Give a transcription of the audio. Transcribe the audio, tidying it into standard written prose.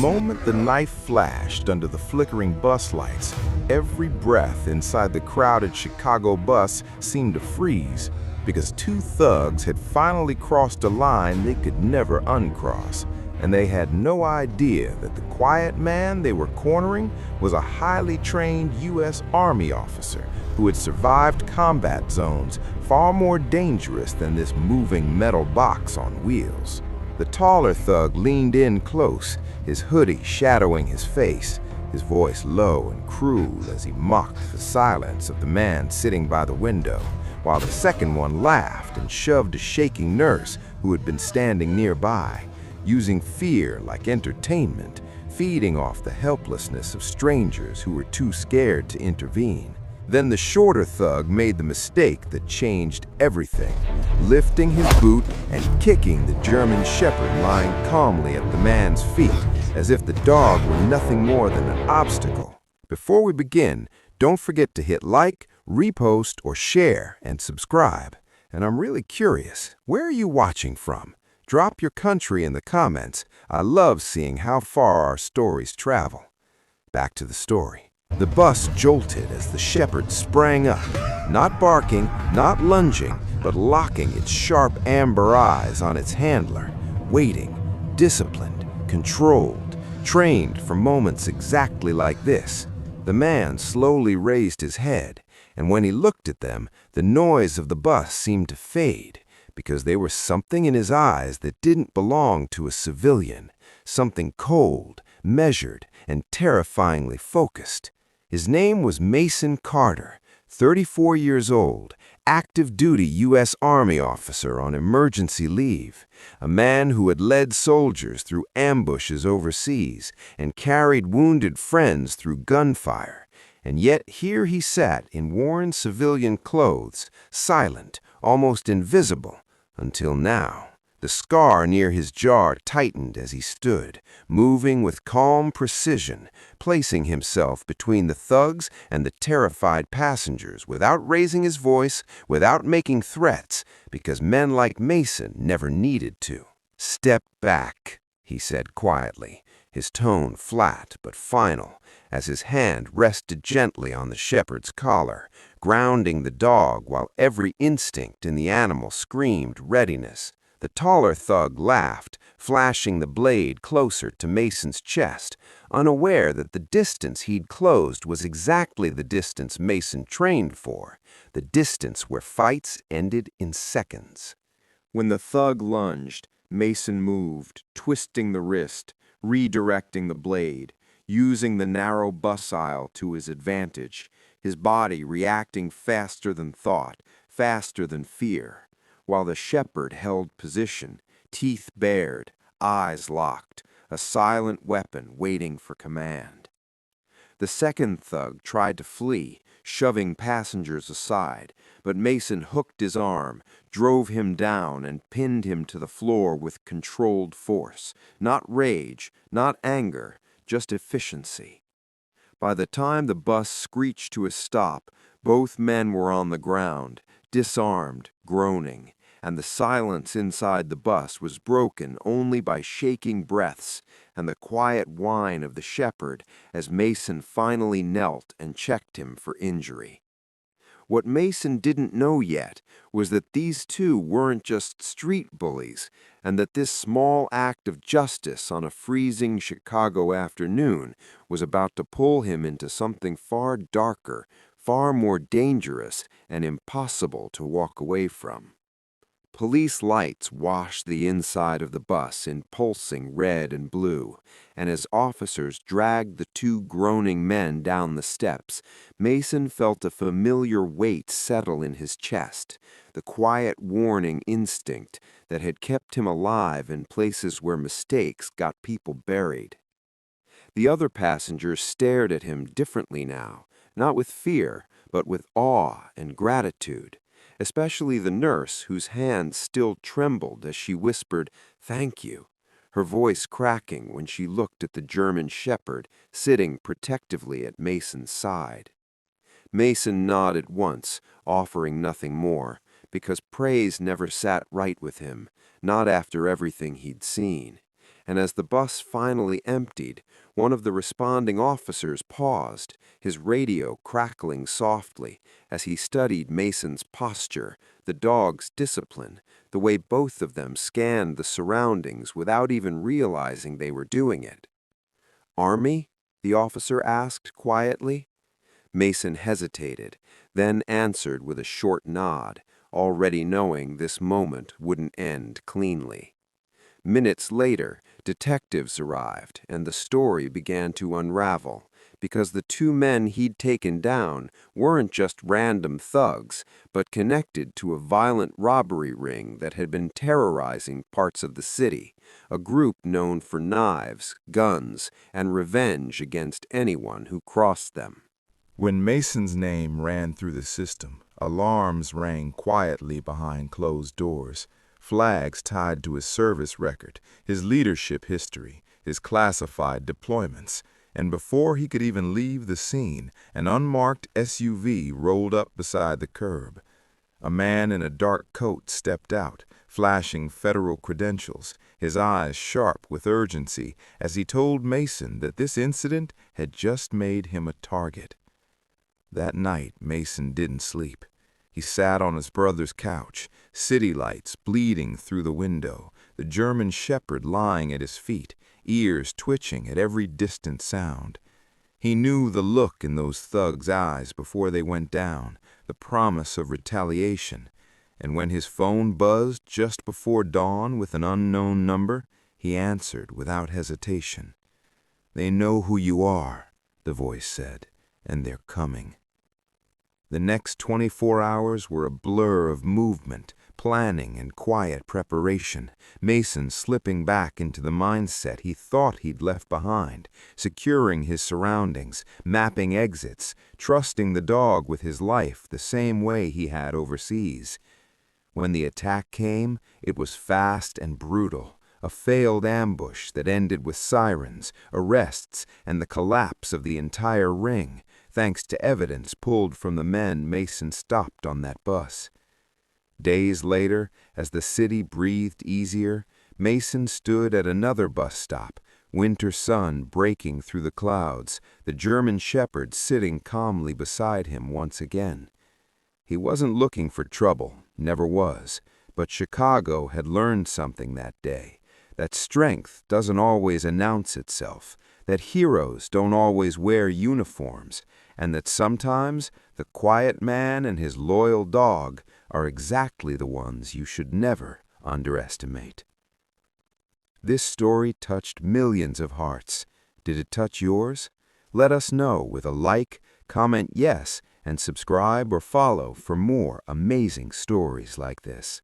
moment the knife flashed under the flickering bus lights, every breath inside the crowded Chicago bus seemed to freeze, because two thugs had finally crossed a line they could never uncross, and they had no idea that the quiet man they were cornering was a highly trained U.S. Army officer who had survived combat zones far more dangerous than this moving metal box on wheels. The taller thug leaned in close, his hoodie shadowing his face, his voice low and cruel as he mocked the silence of the man sitting by the window, while the second one laughed and shoved a shaking nurse who had been standing nearby, using fear like entertainment, feeding off the helplessness of strangers who were too scared to intervene. Then the shorter thug made the mistake that changed everything, lifting his boot and kicking the German shepherd lying calmly at the man's feet, as if the dog were nothing more than an obstacle. Before we begin, don't forget to hit like, repost, or share, and subscribe. And I'm really curious, where are you watching from? Drop your country in the comments. I love seeing how far our stories travel. Back to the story. The bus jolted as the shepherd sprang up, not barking, not lunging, but locking its sharp amber eyes on its handler, waiting, disciplined, controlled, trained for moments exactly like this. The man slowly raised his head, and when he looked at them, the noise of the bus seemed to fade, because there was something in his eyes that didn't belong to a civilian, something cold, measured, and terrifyingly focused. His name was Mason Carter, 34 years old, active-duty U.S. Army officer on emergency leave, a man who had led soldiers through ambushes overseas and carried wounded friends through gunfire. And yet here he sat in worn civilian clothes, silent, almost invisible, until now. The scar near his jaw tightened as he stood, moving with calm precision, placing himself between the thugs and the terrified passengers without raising his voice, without making threats, because men like Mason never needed to. "Step back," he said quietly, his tone flat but final, as his hand rested gently on the shepherd's collar, grounding the dog while every instinct in the animal screamed readiness. The taller thug laughed, flashing the blade closer to Mason's chest, unaware that the distance he'd closed was exactly the distance Mason trained for, the distance where fights ended in seconds. When the thug lunged, Mason moved, twisting the wrist, redirecting the blade, using the narrow bus aisle to his advantage, his body reacting faster than thought, faster than fear, while the shepherd held position, teeth bared, eyes locked, a silent weapon waiting for command. The second thug tried to flee, shoving passengers aside, but Mason hooked his arm, drove him down, and pinned him to the floor with controlled force, not rage, not anger, just efficiency. By the time the bus screeched to a stop, both men were on the ground, disarmed, groaning, and the silence inside the bus was broken only by shaking breaths and the quiet whine of the shepherd as Mason finally knelt and checked him for injury. What Mason didn't know yet was that these two weren't just street bullies, and that this small act of justice on a freezing Chicago afternoon was about to pull him into something far darker, far more dangerous, and impossible to walk away from. Police lights washed the inside of the bus in pulsing red and blue, and as officers dragged the two groaning men down the steps, Mason felt a familiar weight settle in his chest, the quiet warning instinct that had kept him alive in places where mistakes got people buried. The other passengers stared at him differently now, not with fear, but with awe and gratitude. Especially the nurse, whose hand still trembled as she whispered, "Thank you," her voice cracking when she looked at the German shepherd sitting protectively at Mason's side. Mason nodded once, offering nothing more, because praise never sat right with him, not after everything he'd seen. and as the bus finally emptied, one of the responding officers paused, his radio crackling softly as he studied Mason's posture, the dog's discipline, the way both of them scanned the surroundings without even realizing they were doing it. "Army?" the officer asked quietly. Mason hesitated, then answered with a short nod, already knowing this moment wouldn't end cleanly. Minutes later, detectives arrived, and the story began to unravel, because the two men he'd taken down weren't just random thugs, but connected to a violent robbery ring that had been terrorizing parts of the city, a group known for knives, guns, and revenge against anyone who crossed them. When Mason's name ran through the system, alarms rang quietly behind closed doors, flags tied to his service record, his leadership history, his classified deployments, and before he could even leave the scene, an unmarked SUV rolled up beside the curb. A man in a dark coat stepped out, flashing federal credentials, his eyes sharp with urgency as he told Mason that this incident had just made him a target. That night, Mason didn't sleep. He sat on his brother's couch, city lights bleeding through the window, the German shepherd lying at his feet, ears twitching at every distant sound. He knew the look in those thugs' eyes before they went down, the promise of retaliation, and when his phone buzzed just before dawn with an unknown number, he answered without hesitation. "They know who you are," the voice said, "and they're coming." The next 24 hours were a blur of movement, planning, and quiet preparation, Mason slipping back into the mindset he thought he'd left behind, securing his surroundings, mapping exits, trusting the dog with his life the same way he had overseas. When the attack came, it was fast and brutal, a failed ambush that ended with sirens, arrests, and the collapse of the entire ring, thanks to evidence pulled from the men Mason stopped on that bus. Days later, as the city breathed easier, Mason stood at another bus stop, winter sun breaking through the clouds, the German shepherd sitting calmly beside him once again. He wasn't looking for trouble, never was, but Chicago had learned something that day, that strength doesn't always announce itself, that heroes don't always wear uniforms, and that sometimes the quiet man and his loyal dog are exactly the ones you should never underestimate. This story touched millions of hearts. Did it touch yours? Let us know with a like, comment yes, and subscribe or follow for more amazing stories like this.